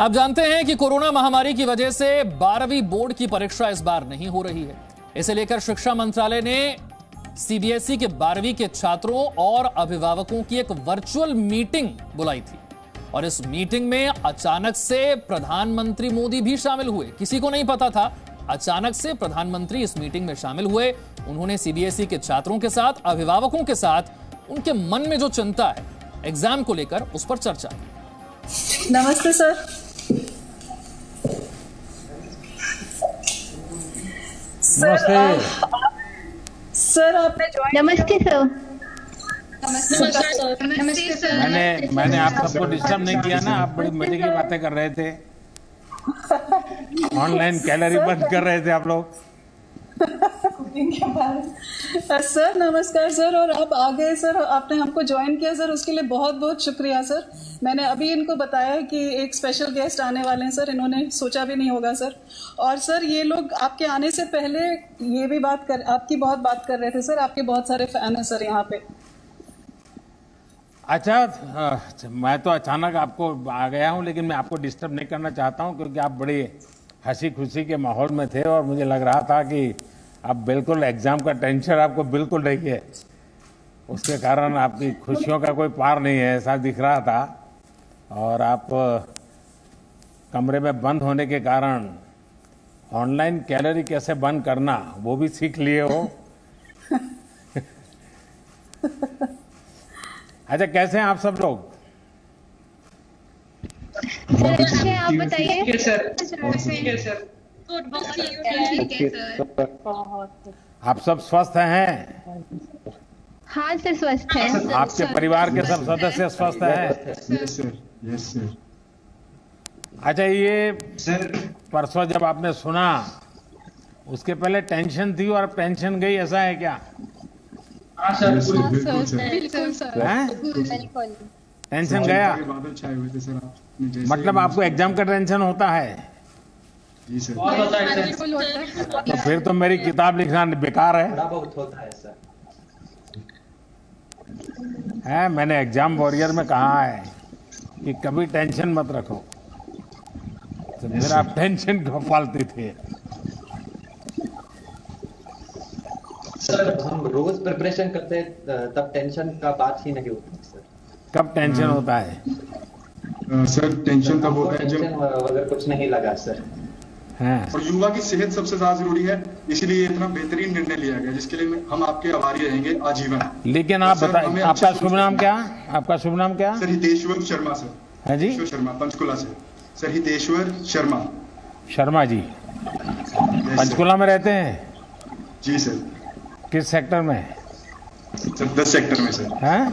आप जानते हैं कि कोरोना महामारी की वजह से 12वीं बोर्ड की परीक्षा इस बार नहीं हो रही है। इसे लेकर शिक्षा मंत्रालय ने सीबीएसई के 12वीं के छात्रों और अभिभावकों की एक वर्चुअल मीटिंग बुलाई थी और इस मीटिंग में अचानक से प्रधानमंत्री मोदी भी शामिल हुए। किसी को नहीं पता था, अचानक से प्रधानमंत्री इस मीटिंग में शामिल हुए। उन्होंने सीबीएसई के छात्रों के साथ, अभिभावकों के साथ उनके मन में जो चिंता है एग्जाम को लेकर, उस पर चर्चा की। नमस्ते सर। सर आपने नमस्ते सर। नमस्ते सर। मैंने आप सबको डिस्टर्ब नहीं किया ना? आप बड़ी मजे की बातें कर रहे थे, ऑनलाइन कैलोरी बंद कर रहे थे आप लोग। सर नमस्कार सर, और आप आ गए सर, आपने हमको ज्वाइन किया सर, उसके लिए बहुत बहुत शुक्रिया सर। मैंने अभी इनको बताया कि एक स्पेशल गेस्ट आने वाले हैं सर, इन्होंने सोचा भी नहीं होगा सर। और सर ये लोग आपके आने से पहले ये भी आपकी बहुत बात कर रहे थे सर, आपके बहुत सारे फैन हैं सर यहाँ पे। अच्छा, मैं तो अचानक आपको आ गया हूँ, लेकिन मैं आपको डिस्टर्ब नहीं करना चाहता हूँ क्योंकि आप बड़ी हंसी खुशी के माहौल में थे और मुझे लग रहा था कि आप बिल्कुल एग्जाम का टेंशन आपको बिल्कुल नहीं है, उसके कारण आपकी खुशियों का कोई पार नहीं है ऐसा दिख रहा था। और आप कमरे में बंद होने के कारण ऑनलाइन कैलोरी कैसे बंद करना वो भी सीख लिए हो। अच्छा, कैसे हैं आप सब लोग? अच्छे, आप बताइए। आप सब स्वस्थ हैं? हाँ सर, स्वस्थ है। आपके परिवार के सब सदस्य स्वस्थ हैं? Yes sir. अच्छा, ये परसों जब आपने सुना उसके पहले टेंशन थी और अब टेंशन गई, ऐसा है क्या? हाँ सर, बिल्कुल टेंशन गया? बादल छाए हुए थे सर, आप मतलब आपको एग्जाम का टेंशन होता है? जी सर। तो फिर तो मेरी किताब लिखना बेकार है। बहुत होता है सर। मैंने एग्जाम वॉरियर में कहा है कि कभी टेंशन मत रखो, तो मेरा आप टेंशन क्यों पालते थे? सर हम रोज प्रिपरेशन करते हैं तब टेंशन का बात ही नहीं होती सर। कब टेंशन होता है? सर टेंशन तब होता है जब अगर कुछ नहीं लगा सर। और युवा की सेहत सबसे ज्यादा जरूरी है, इसीलिए इतना बेहतरीन निर्णय लिया गया जिसके लिए हम आपके आभारी रहेंगे आजीवन। लेकिन आप बताइए, आपका शुभ नाम क्या? आपका शुभ नाम क्या? Sir Hiteshwar Sharma sir. है जी? हितेश्वर शर्मा, पंचकुला से। सर हितेश्वर शर्मा। शर्मा जी पंचकुला में रहते हैं? जी सर। किस सेक्टर में? सर 10 सेक्टर में सर। हैं?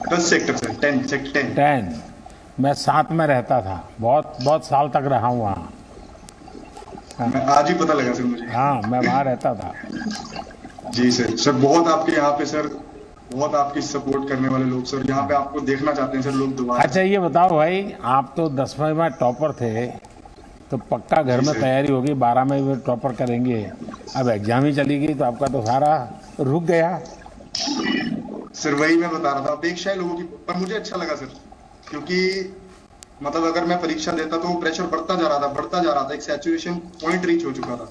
10 सेक्टर सर, 10 सेक्टर 10। मैं 7 में रहता था, बहुत साल तक रहा हूँ वहाँ। आज ही पता लगा सर मुझे। हाँ, मैं वहाँ रहता था। जी सर। सर बहुत आपके यहाँ पे सर, बहुत आपकी सपोर्ट करने वाले लोग सर यहाँ पे आपको देखना चाहते हैं सर लोग दोबारा। अच्छा, ये बताओ भाई, आप तो 10वीं में टॉपर थे, तो पक्का घर में तैयारी होगी, 12 में भी टॉपर करेंगे। अब एग्जाम ही चली गई तो आपका तो सारा रुक गया। सर वही मैं बता रहा था, अपेक्षाएं लोगों की, पर मुझे अच्छा लगा सर, क्योंकि मतलब अगर मैं परीक्षा देता तो वो प्रेशर बढ़ता जा रहा था, एक सैचुरेशन पॉइंट रीच हो चुका था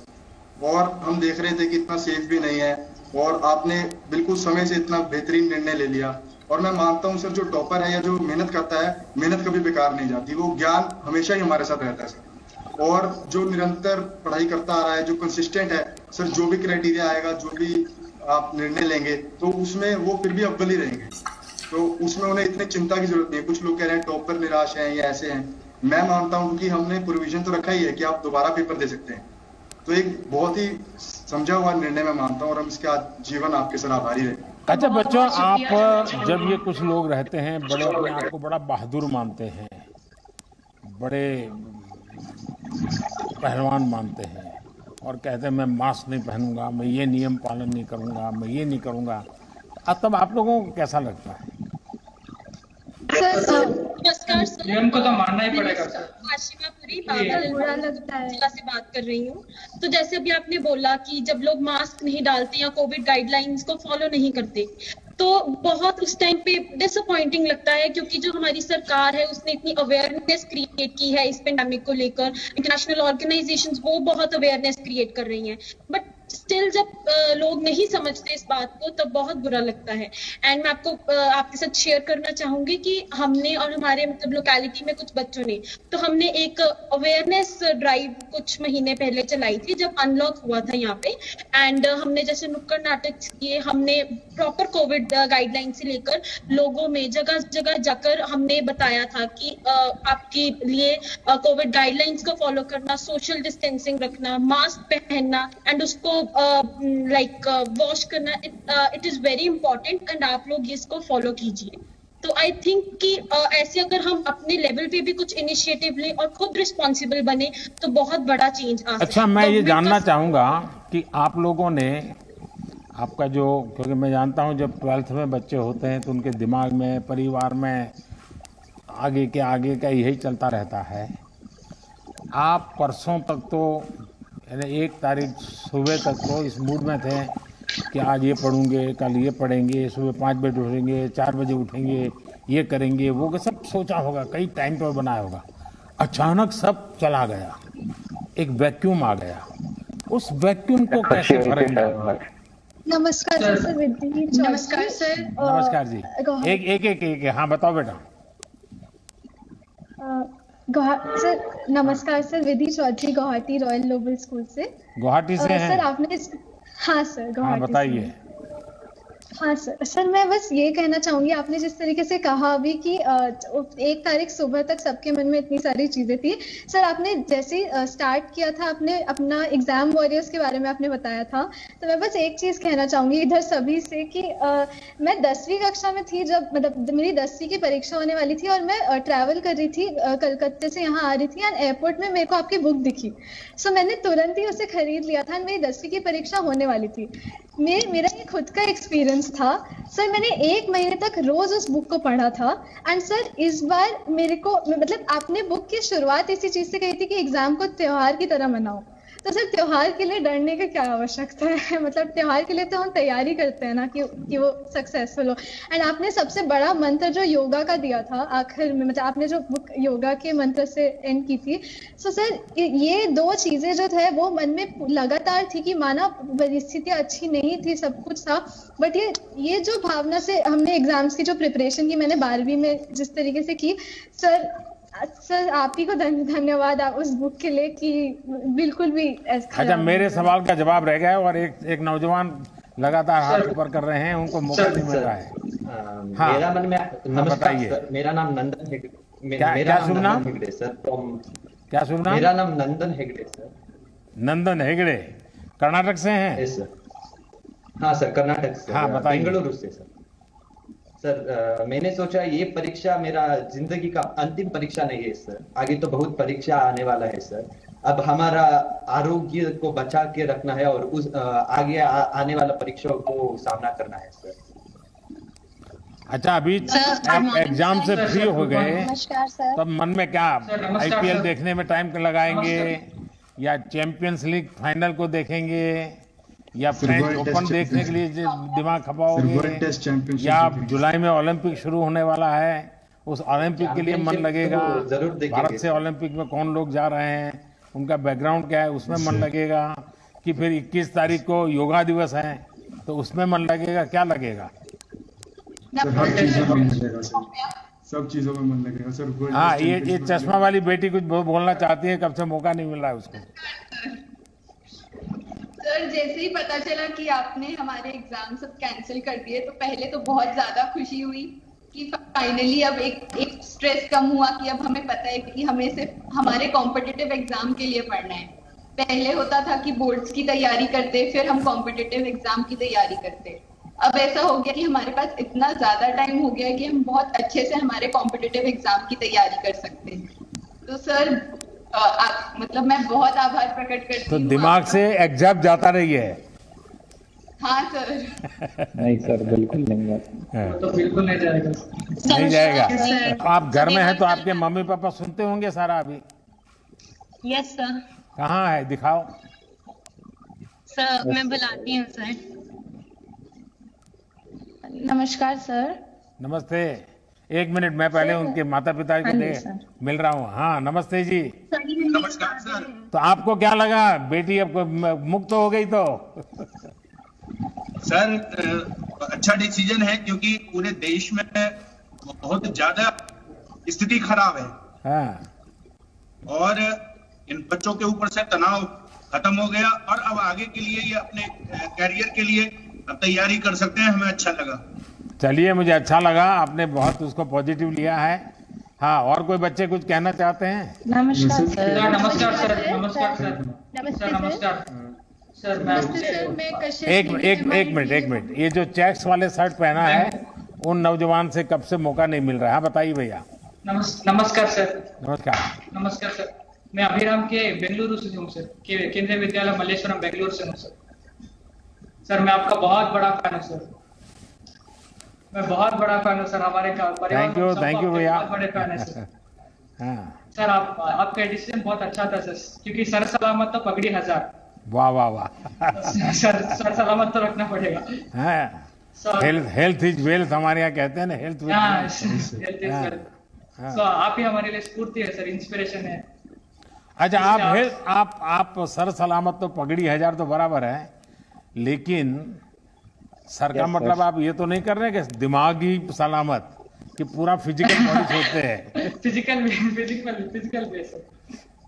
और हम देख रहे थे कि इतना सेफ भी नहीं है। और आपने बिल्कुल समय से इतना बेहतरीन निर्णय ले लिया। और मैं मानता हूँ सर, जो टॉपर है या जो मेहनत करता है, मेहनत कभी बेकार नहीं जाती, वो ज्ञान हमेशा ही हमारे साथ रहता है सर। और जो निरंतर पढ़ाई करता आ रहा है, जो कंसिस्टेंट है सर, जो भी क्राइटेरिया आएगा, जो भी आप निर्णय लेंगे, तो उसमें वो फिर भी अव्वल ही रहेंगे। तो उसमें उन्हें इतनी चिंता की जरूरत नहीं है। कुछ लोग कह रहे हैं टॉपर निराश हैं या ऐसे हैं, मैं मानता हूं कि हमने प्रोविजन तो रखा ही है कि आप दोबारा पेपर दे सकते हैं। तो एक बहुत ही समझा हुआ निर्णय मैं मानता हूं और हम इसके जीवन आपके सर आभारी रहे। अच्छा बच्चों, आप जब ये कुछ लोग रहते हैं बड़े अपने आप को बड़ा बहादुर मानते हैं, बड़े पहलवान मानते हैं और कहते हैं मैं मास्क नहीं पहनूंगा, मैं ये नियम पालन नहीं करूंगा, मैं ये नहीं करूंगा, तब आप लोगों को कैसा लगता है? नमस्कार सर, नियम को तो मानना ही पड़ेगा सर। आशिमापुरी जिला से बात कर रही हूँ। तो जैसे अभी आपने बोला कि जब लोग मास्क नहीं डालते या कोविड गाइडलाइंस को फॉलो नहीं करते, तो बहुत उस टाइम पे डिसअपॉइंटिंग लगता है, क्योंकि जो हमारी सरकार है उसने इतनी अवेयरनेस क्रिएट की है इस पेंडेमिक को लेकर, इंटरनेशनल ऑर्गेनाइजेशंस वो बहुत अवेयरनेस क्रिएट कर रही हैं, बट स्टिल जब लोग नहीं समझते इस बात को तब बहुत बुरा लगता है। एंड मैं आपके साथ शेयर करना चाहूंगी कि हमने और हमारे मतलब लोकेलिटी में कुछ बच्चों ने, तो हमने एक अवेयरनेस ड्राइव कुछ महीने पहले चलाई थी जब अनलॉक हुआ था यहाँ पे। एंड हमने जैसे नुक्कड़ नाटक किए, हमने प्रॉपर कोविड गाइडलाइन से लेकर लोगों में जगह जगह जाकर हमने बताया था कि आपके लिए कोविड गाइडलाइंस को फॉलो करना, सोशल डिस्टेंसिंग रखना, मास्क पहनना एंड उसको वॉश करना, it is very important and आप लोग इसको फॉलो कीजिए। तो आई थिंक कि ऐसे अगर हम अपने लेवल पे भी कुछ इनिशिएटिव लें और खुद रिस्पॉन्सिबल बने तो बहुत बड़ा चेंज आ सकता है। अच्छा, मैं ये जानना चाहूंगा कि आप लोगों ने आपका जो, क्योंकि मैं जानता हूं जब 12th में बच्चे होते हैं तो उनके दिमाग में, परिवार में आगे का यही चलता रहता है। आप परसों तक तो यानी 1 तारीख सुबह तक तो इस मूड में थे कि आज ये पढ़ूंगे, कल ये पढ़ेंगे, सुबह 5 बजे उठेंगे, 4 बजे उठेंगे, ये करेंगे, वो सब सोचा होगा, कई टाइम टेबल बनाया होगा। अचानक सब चला गया, एक वैक्यूम आ गया। उस वैक्यूम को कैसे भरेंगे? नमस्कार सर विधि। नमस्कार सर। नमस्कार जी। एक हाँ बताओ बेटा। सर नमस्कार sir, Vidhi Chaudhary Guwahati royal global school से। गुवाहाटी से हैं? सर आपने, हाँ सर गुवाहाटी। हाँ बताइए। हाँ सर मैं बस ये कहना चाहूंगी, आपने जिस तरीके से कहा अभी कि 1 तारीख सुबह तक सबके मन में इतनी सारी चीजें थी। सर आपने जैसे स्टार्ट किया था, आपने अपना एग्जाम वॉरियर्स के बारे में आपने बताया था, तो मैं बस एक चीज कहना चाहूंगी इधर सभी से कि मैं 10वीं कक्षा में थी जब, मतलब मेरी 10वीं की परीक्षा होने वाली थी और मैं ट्रैवल कर रही थी, कलकत्ते से यहाँ आ रही थी एंड एयरपोर्ट में मेरे को आपकी बुक दिखी। सो मैंने तुरंत ही उसे खरीद लिया था। मेरी 10वीं की परीक्षा होने वाली थी। मेरा ये खुद का एक्सपीरियंस था सर, मैंने 1 महीने तक रोज उस बुक को पढ़ा था। एंड सर इस बार मेरे को, मतलब आपने बुक की शुरुआत इसी चीज से कही थी कि एग्जाम को त्योहार की तरह मनाओ, तो सर त्योहार के लिए डरने की क्या आवश्यकता है? मतलब त्योहार के लिए तो हम तैयारी करते हैं ना कि वो सक्सेसफुल हो। एंड आपने सबसे बड़ा मंत्र जो योगा का दिया था आखिर में, मतलब आपने जो बुक योगा के मंत्र से एंड की थी, सो सर ये 2 चीजें जो थे वो मन में लगातार थी कि माना परिस्थितियां अच्छी नहीं थी, सब कुछ था, बट ये जो भावना से हमने एग्जाम्स की जो प्रिपरेशन की मैंने 12वीं में जिस तरीके से की, सर आप ही को धन्यवाद आप उस बुक के लिए कि बिल्कुल भी ऐसा। अच्छा, मेरे सवाल का जवाब रह गया और एक नौजवान लगातार हाथ ऊपर कर रहे हैं, उनको मौका नहीं मिल रहा है। हाँ, मेरा मन में, नमस्कार सर, मेरा नाम नंदन हेगड़े। क्या सुनना सर? क्या सुनना? मेरा नाम नंदन हेगड़े सर। नंदन हेगड़े कर्नाटक से हैं? हाँ सर, कर्नाटक से। हाँ बताइए। बेंगलुरु से सर। सर मैंने सोचा ये परीक्षा मेरा जिंदगी का अंतिम परीक्षा नहीं है सर, आगे तो बहुत परीक्षा आने वाला है सर। अब हमारा आरोग्य को बचा के रखना है और उस आगे आने वाला परीक्षाओं को सामना करना है सर। अच्छा, अभी एग्जाम से फ्री हो गए तब मन में क्या, IPL देखने में टाइम लगाएंगे या चैंपियंस लीग फाइनल को देखेंगे या फ्रेंच ओपन देखने के लिए दिमाग खपाओगे, या जुलाई में ओलंपिक शुरू होने वाला है उस ओलंपिक के लिए मन लगेगा? भारत से ओलंपिक में कौन लोग जा रहे हैं, उनका बैकग्राउंड क्या है, उसमें मन लगेगा? कि फिर 21 तारीख को योगा दिवस है तो उसमें मन लगेगा? क्या लगेगा? हर चीजों में मन लगेगा सर, सब चीजों में मन लगेगा सर। हाँ, ये चश्मा वाली बेटी कुछ बोलना चाहती है, कब से मौका नहीं मिल रहा है उसको। सर जैसे ही पता चला कि आपने हमारे एग्जाम सब कैंसिल कर दिए तो पहले तो बहुत ज्यादा खुशी हुई कि फाइनली अब एक स्ट्रेस कम हुआ कि अब हमें पता है कि हमें सिर्फ हमारे कॉम्पिटिटिव एग्जाम के लिए पढ़ना है। पहले होता था कि बोर्ड्स की तैयारी करते फिर हम कॉम्पिटिटिव एग्जाम की तैयारी करते, अब ऐसा हो गया कि हमारे पास इतना ज्यादा टाइम हो गया है कि हम बहुत अच्छे से हमारे कॉम्पिटिटिव एग्जाम की तैयारी कर सकते हैं। तो सर मतलब मैं बहुत आभार प्रकट करती हूँ। तो दिमाग से एग्जाम जाता नहीं है? हाँ सर। नहीं सर, बिल्कुल नहीं, तो बिल्कुल नहीं जाएगा। नहीं जाएगा। आप घर में हैं तो आपके मम्मी पापा सुनते होंगे सारा अभी? Yes sir. कहाँ है, दिखाओ सर। मैं बुलाती हूँ सर। नमस्कार सर। नमस्ते। एक मिनट, मैं पहले उनके माता पिता को मिल रहा हूँ। हाँ, नमस्ते जी। नमस्कार सर। तो आपको क्या लगा, बेटी अब मुक्त हो गई तो? सर अच्छा डिसीजन है, क्योंकि पूरे देश में बहुत ज्यादा स्थिति खराब है। हाँ। और इन बच्चों के ऊपर से तनाव खत्म हो गया और अब आगे के लिए ये अपने कैरियर के लिए अब तैयारी कर सकते हैं। हमें अच्छा लगा। चलिए, मुझे अच्छा लगा, आपने बहुत उसको पॉजिटिव लिया है। हाँ, और कोई बच्चे कुछ कहना चाहते हैं? नमस्कार सर। नमस्कार सर। नमस्कार सर। नमस्कार सर। एक मिनट, ये जो चेक्स वाले शर्ट पहना है उन नौजवान से कब से मौका नहीं मिल रहा है, बताइए भैया। नमस्कार सर। नमस्कार सर। मैं अभिराम के बेंगलुरु से हूँ सर, केंद्रीय विद्यालय मल्लेश्वरम बेंगलुरु से हूँ सर। मैं आपका बहुत बड़ा फैन हूँ सर। मैं बहुत बड़ा फैन हूँ सर। हमारे परिवार थैंक यू भैया। बहुत बड़े फैन है सर। हाँ सर, आपका डिसीजन बहुत अच्छा था सर, क्योंकि सर सलामत तो पगड़ी 1000। वाह वाह वाह। सर सलामत तो रखना पड़ेगा। हाँ, हेल्थ इज वेल्थ, हमारे यहाँ कहते हैं ना, हेल्थ इज वेल्थ। तो आप ही हमारे लिए स्फूर्ति है सर, इंस्पिरेशन है। अच्छा, आप सर सलामत तो पगड़ी 1000 तो बराबर है, लेकिन सर का मतलब आप ये तो नहीं कर रहे कि दिमागी सलामत, कि पूरा फिजिकल बॉडी सोचते हैं? Physical base.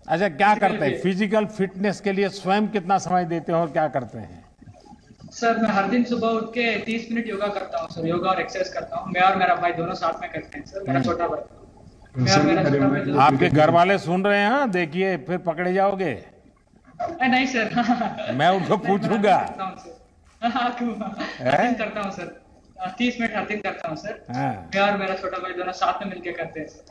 अच्छा, क्या करते हैं फिजिकल फिटनेस के लिए? स्वयं कितना समय देते हैं और क्या करते हैं? सर, मैं हर दिन सुबह उठ के 30 मिनट योगा करता हूँ सर। योगा और एक्सरसाइज करता हूँ। मैं और मेरा भाई दोनों साथ में करते हैं सर। मेरा छोटा भाई। आपके घर वाले सुन रहे हैं? हाँ, देखिए फिर पकड़े जाओगे। नहीं सर। मैं उनको पूछूंगा। करता हूँ सर। 30 मिनट हर दिन करता हूँ सर। मैं और मेरा छोटा भाई दोनों साथ में मिलकर करते हैं सर।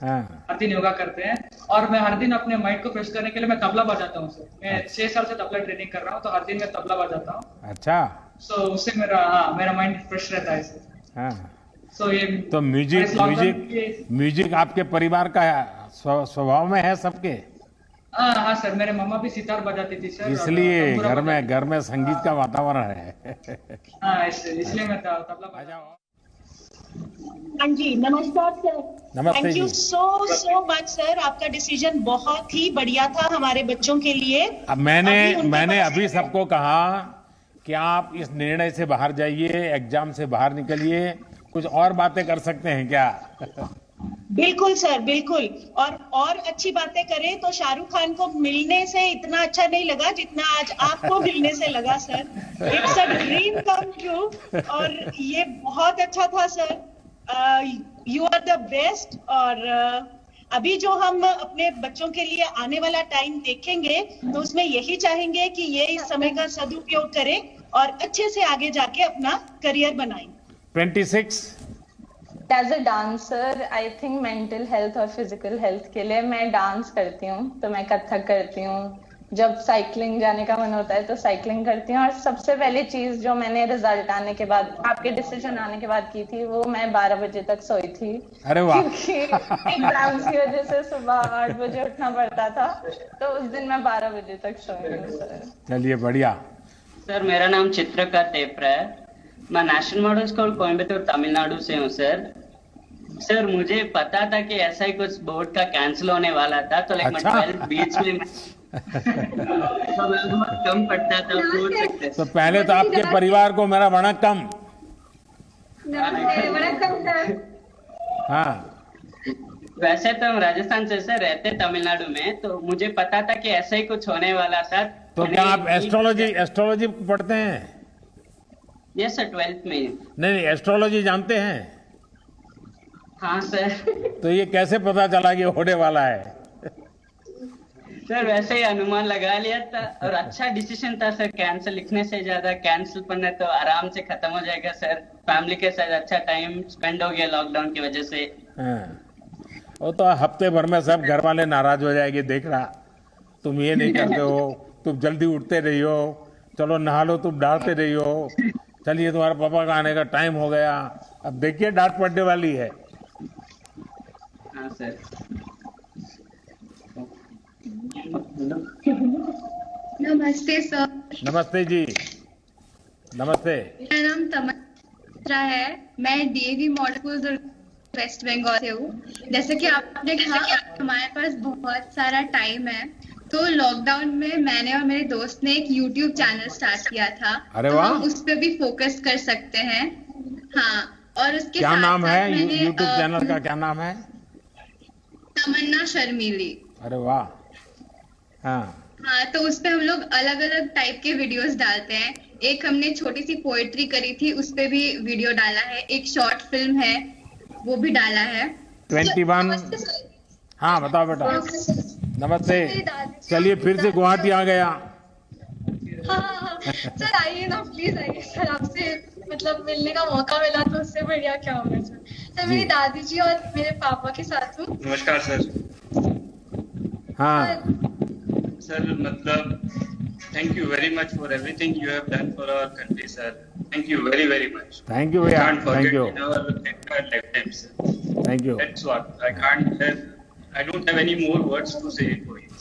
हर दिन योगा करते हैं। और मैं हर दिन अपने माइंड को फ्रेश करने के लिए मैं तबला बजाता हूँ सर। मैं 6 साल से तबला ट्रेनिंग कर रहा हूँ, तो हर दिन मैं तबला बजाता हूँ। अच्छा। सो उससे मेरा माइंड फ्रेश रहता है सर। तो म्यूजिक आपके परिवार का स्वभाव में है सबके? हाँ सर, मेरे मम्मा भी सितार बजाती थी सर, इसलिए घर में संगीत का वातावरण है। हाँ, इसलिए मैं तबला बजाऊं। हाँ जी, नमस्कार सर। नमस्ते। Thank you so much sir. आपका डिसीजन बहुत ही बढ़िया था हमारे बच्चों के लिए। अब मैंने अभी सबको कहा कि आप इस निर्णय से बाहर जाइए, एग्जाम से बाहर निकलिए, कुछ और बातें कर सकते हैं क्या? बिल्कुल सर, बिल्कुल। और अच्छी बातें करें तो शाहरुख खान को मिलने से इतना अच्छा नहीं लगा जितना आज आपको मिलने से लगा sir. It's a dream come true. और ये बहुत अच्छा था sir. You are the best. और अभी जो हम अपने बच्चों के लिए आने वाला टाइम देखेंगे, तो उसमें यही चाहेंगे कि ये इस समय का सदुपयोग करें और अच्छे से आगे जाके अपना करियर बनाएं। 26 as a dancer, I think mental health और फिजिकल हेल्थ के लिए मैं डांस करती हूँ। तो मैं कथक करती हूँ। जब साइकिलिंग जाने का मन होता है तो साइकिलिंग करती हूँ। और सबसे पहली चीज जो मैंने रिजल्ट आने के बाद, आपके डिसीजन आने के बाद की थी, वो मैं 12 बजे तक सोई थी। अरे वाह। क्योंकि एग्जाम्स की वजह से सुबह 8 बजे उठना पड़ता था, तो उस दिन मैं 12 बजे तक सोई हूँ सर। चलिए, बढ़िया। सर, मेरा नाम चित्रका टेपरा है। मैं national model school Coimbatore Tamil Nadu से हूँ सर। मुझे पता था कि ऐसा ही कुछ बोर्ड का कैंसिल होने वाला था, तो मैं 12 बीच में कम पढ़ता था, बोल सकते। तो पहले तो आपके परिवार को मेरा वणक्कम। हाँ, वैसे तो हम राजस्थान से सर, रहते तमिलनाडु में, तो मुझे पता था कि ऐसा ही कुछ होने वाला था। तो क्या आप एस्ट्रोलॉजी पढ़ते हैं? यस सर, 12th में। नहीं, एस्ट्रोलॉजी जानते हैं? हाँ सर। तो ये कैसे पता चला कि होने वाला है? सर, वैसे ही अनुमान लगा लिया था और अच्छा डिसीजन था सर। कैंसिल लिखने से ज्यादा कैंसिल पढ़ने तो आराम से खत्म हो जाएगा सर। फैमिली के साथ अच्छा टाइम स्पेंड हो गया लॉकडाउन की वजह से। वो तो हफ्ते भर में सब घर वाले नाराज हो जाएंगे, देख रहा तुम ये नहीं करते हो, तुम जल्दी उठते रही हो, चलो नहा लो, तुम डांटते रही हो, चलिए तुम्हारे पापा का आने का टाइम हो गया। अब देखिए डांट पड़ने वाली है। हाँ सर। नमस्ते सर। नमस्ते जी। नमस्ते। मेरा नाम मित्रा है। मैं डीएवी मॉडल वेस्ट बंगाल से हूँ। जैसे कि आपने कहा हमारे पास बहुत सारा टाइम है, तो लॉकडाउन में मैंने और मेरे दोस्त ने एक यूट्यूब चैनल स्टार्ट किया था। अरे तो वाह! हम उस पर भी फोकस कर सकते हैं। हाँ, और उसके क्या साथ नाम है साथ मैंने यूट्यूब चैनल का? क्या नाम है? तमन्ना शर्मीली। अरे वाह! हाँ हाँ, तो उस पे हम लोग अलग अलग टाइप के वीडियोस डालते हैं। एक हमने छोटी सी पोएट्री करी थी, उस पे भी वीडियो डाला है। एक शॉर्ट फिल्म है, वो भी डाला है। 21। हाँ बताओ बेटा। नमस्ते। चलिए फिर से गुवाहाटी आ गया। हाँ सर आइए ना, प्लीज आइए सर। आपसे मतलब मिलने का मौका मिला तो उससे बढ़िया क्या होगा सर। सर मेरी दादी जी और मेरे पापा के साथ हूँ। नमस्कार सर। हाँ सर, मतलब thank you very much for everything you have done for our country, sir. Thank you very, very much. Thank you भैया। Can't forget Thank you। in our entire lifetime, sir. Thank you। That's what I can't have. I don't have any more words to say for you.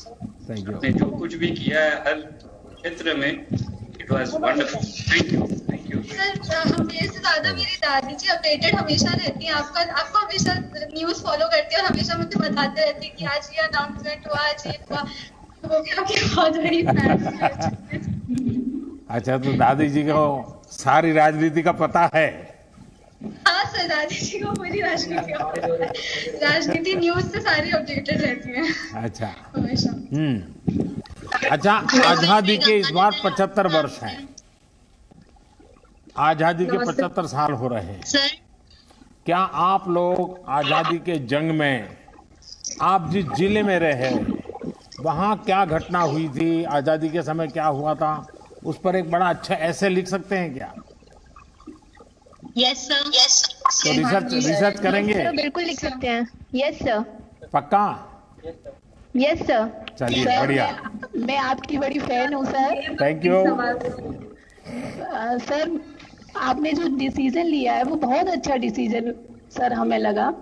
Thank you। आपने जो कुछ भी किया है हर क्षेत्र में, it was wonderful. Thank you. Thank you. Sir मेरे से ज्यादा मेरी दादी जी अपडेटेड हमेशा रहती हैं। आपको हमेशा न्यूज फॉलो करती है और हमेशा मुझे बताते रहती है कि आज ये अनाउंसमेंट हुआ, आज ये हुआ। वो भी आपकी बहुत बड़ी फैन है। अच्छा, तो दादी जी को सारी राजनीति का पता है? हाँ सर, दादी जी को पूरी राजनीति का पता है। राजनीति न्यूज से सारी अपडेटेड रहती है अच्छा हमेशा। अच्छा, आजादी के इस बार 75 वर्ष हैं। आजादी के 75 साल हो रहे हैं। सर क्या आप लोग आजादी के जंग में, आप जिस जिले में रहे वहां क्या घटना हुई थी, आजादी के समय क्या हुआ था, उस पर एक बड़ा अच्छा ऐसे लिख सकते हैं क्या? Yes sir. तो रिसर्च करेंगे? बिल्कुल लिख सकते हैं। Yes sir. पक्का? Yes sir. चलिए बढ़िया। मैं आपकी बड़ी फैन हूँ सर। Thank you. सर आपने जो डिसीजन लिया है वो बहुत अच्छा डिसीजन सर हमें लगा।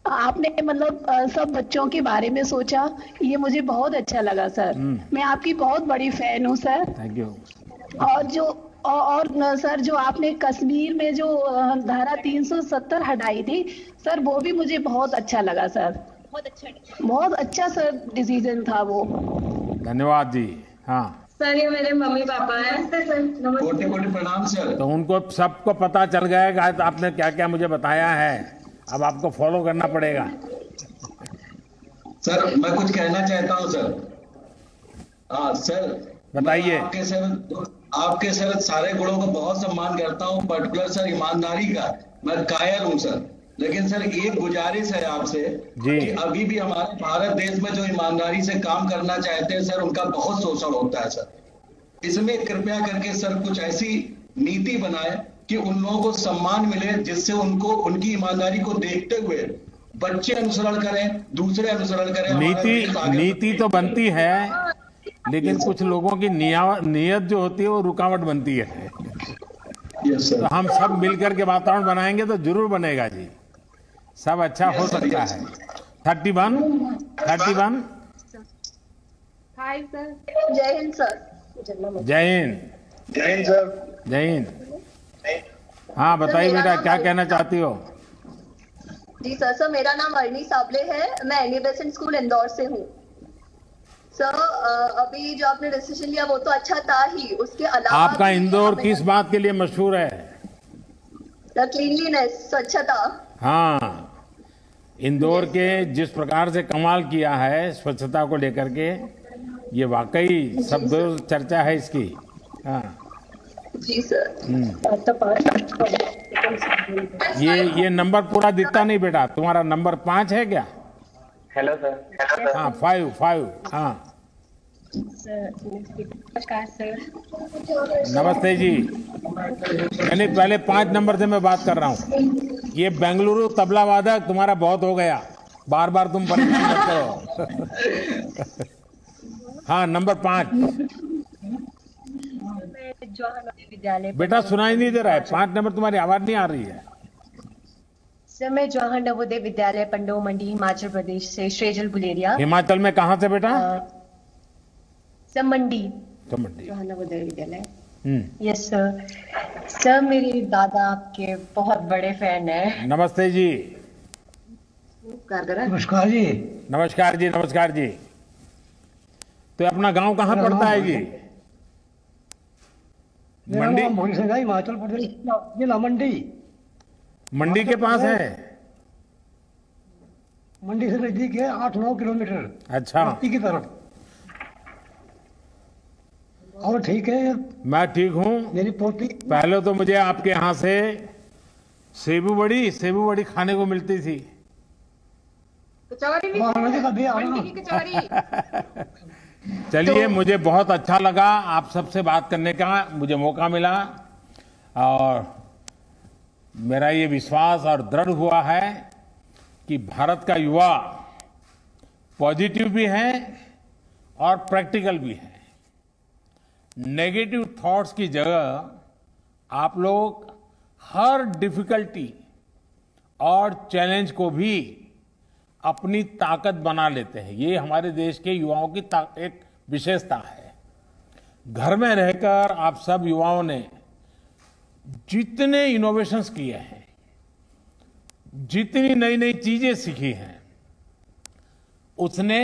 आपने मतलब सब बच्चों के बारे में सोचा, ये मुझे बहुत अच्छा लगा सर। मैं आपकी बहुत बड़ी फैन हूँ सर। Thank you. और सर जो आपने कश्मीर में जो धारा 370 हटाई थी सर, वो भी मुझे बहुत अच्छा लगा सर। बहुत अच्छा सर डिसीजन था वो। धन्यवाद जी। हाँ सर, ये मेरे मम्मी पापा हैं। कोटि कोटि प्रणाम सर। तो उनको सबको पता चल गया कि आपने क्या क्या मुझे बताया है। अब आपको फॉलो करना पड़ेगा। सर मैं कुछ कहना चाहता हूँ सर। हाँ सर बताइए। आपके सर सारे गुणों का बहुत सम्मान करता हूँ, पर्टिकुलर सर ईमानदारी का मैं कायल हूँ सर। लेकिन सर एक गुजारिश है आपसे कि अभी भी हमारे भारत देश में जो ईमानदारी से काम करना चाहते हैं सर, उनका बहुत शोषण होता है सर। इसमें कृपया करके सर कुछ ऐसी नीति बनाए कि उन लोगों को सम्मान मिले, जिससे उनको उनकी ईमानदारी को देखते हुए बच्चे अनुसरण करें, दूसरे अनुसरण करें। नीति तो बनती है, लेकिन कुछ लोगों की नियत जो होती है वो रुकावट बनती है। तो हम सब मिलकर के वातावरण बनाएंगे तो जरूर बनेगा जी। सब अच्छा हो सकता है। 31। Hi sir. जय हिंद सर। जय हिंद। जय हिंद सर। जय हिंद। हाँ बताइए बेटा, क्या कहना चाहती हो? जी सर मेरा नाम अर्नी साबले है। मैं एनी बेसेंट स्कूल इंदौर से हूँ सर। अभी जो आपने डिसीजन लिया वो तो अच्छा था ही, उसके अलावा आपका इंदौर किस बात के लिए मशहूर है? सर क्लीनलीनेस, स्वच्छता। हाँ, इंदौर के जिस प्रकार से कमाल किया है स्वच्छता को लेकर के, ये वाकई सब चर्चा है इसकी। हाँ जी सर। ये नंबर पूरा दिखता नहीं बेटा, तुम्हारा नंबर 5 है क्या? Hello sir. हाँ 5। हाँ नमस्कार सर। नमस्ते जी। यानी पहले 5 नंबर से मैं बात कर रहा हूँ। ये बेंगलुरु तबला वादक तुम्हारा बहुत हो गया, बार बार तुम परेशान मत करो। हाँ नंबर 5। विद्यालय बेटा सुनाई नहीं दे रहा है, 5 नंबर तुम्हारी आवाज नहीं आ रही है। सर मैं जवाहर नवोदय विद्यालय पंडो मंडी हिमाचल प्रदेश से श्रेजल बुलेरिया। हिमाचल में कहाँ से बेटा? सर मंडी। तो मंडी Jawahar Navodaya Vidyalaya. Yes sir. Sir मेरे दादा आपके बहुत बड़े फैन है। नमस्ते जी। नमस्कार जी। नमस्कार जी, नमस्कार जी। तो अपना गांव कहाँ पड़ता है जी? मंडी, हिमाचल प्रदेश, जिला मंडी। मंडी के पास है? मंडी से नजदीक है, 8-9 किलोमीटर। अच्छा, की तरफ। और ठीक है? मैं ठीक हूँ। मेरी पोती। पहले तो मुझे आपके यहाँ से सेबू बड़ी खाने को मिलती थी। कचौड़ी भी, मंडी की कचौड़ी। चलिए, मुझे बहुत अच्छा लगा आप सबसे बात करने का मुझे मौका मिला, और मेरा ये विश्वास और दृढ़ हुआ है कि भारत का युवा पॉजिटिव भी है और प्रैक्टिकल भी है। नेगेटिव थॉट्स की जगह आप लोग हर डिफिकल्टी और चैलेंज को भी अपनी ताकत बना लेते हैं। ये हमारे देश के युवाओं की एक विशेषता है। घर में रहकर आप सब युवाओं ने जितने इनोवेशंस किए हैं, जितनी नई नई चीजें सीखी हैं, उसने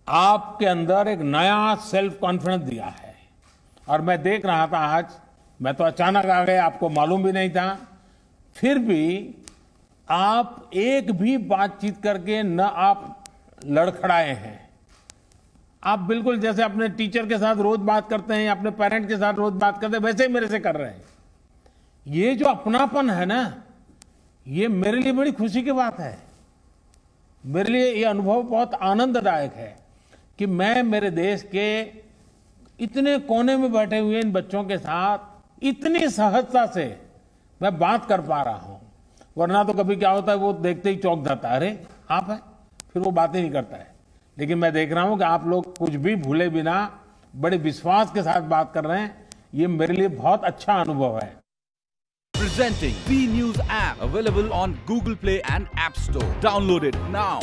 आपके अंदर एक नया सेल्फ कॉन्फिडेंस दिया है। और मैं देख रहा था आज, मैं तो अचानक आ गया, आपको मालूम भी नहीं था, फिर भी आप एक भी बातचीत करके न आप लड़खड़ाए हैं। आप बिल्कुल जैसे अपने टीचर के साथ रोज बात करते हैं, अपने पेरेंट के साथ रोज बात करते हैं, वैसे ही मेरे से कर रहे हैं। ये जो अपनापन है ना, ये मेरे लिए बड़ी खुशी की बात है। मेरे लिए ये अनुभव बहुत आनंददायक है कि मैं मेरे देश के इतने कोने में बैठे हुए इन बच्चों के साथ इतनी सहजता से मैं बात कर पा रहा हूं। वरना तो कभी क्या होता है, वो देखते ही चौंक जाता है, अरे आप है, फिर वो बात ही नहीं करता है। लेकिन मैं देख रहा हूं कि आप लोग कुछ भी भूले बिना बड़े विश्वास के साथ बात कर रहे हैं। ये मेरे लिए बहुत अच्छा अनुभव है। Presenting B News app, available on Google Play and App Store. Download it now.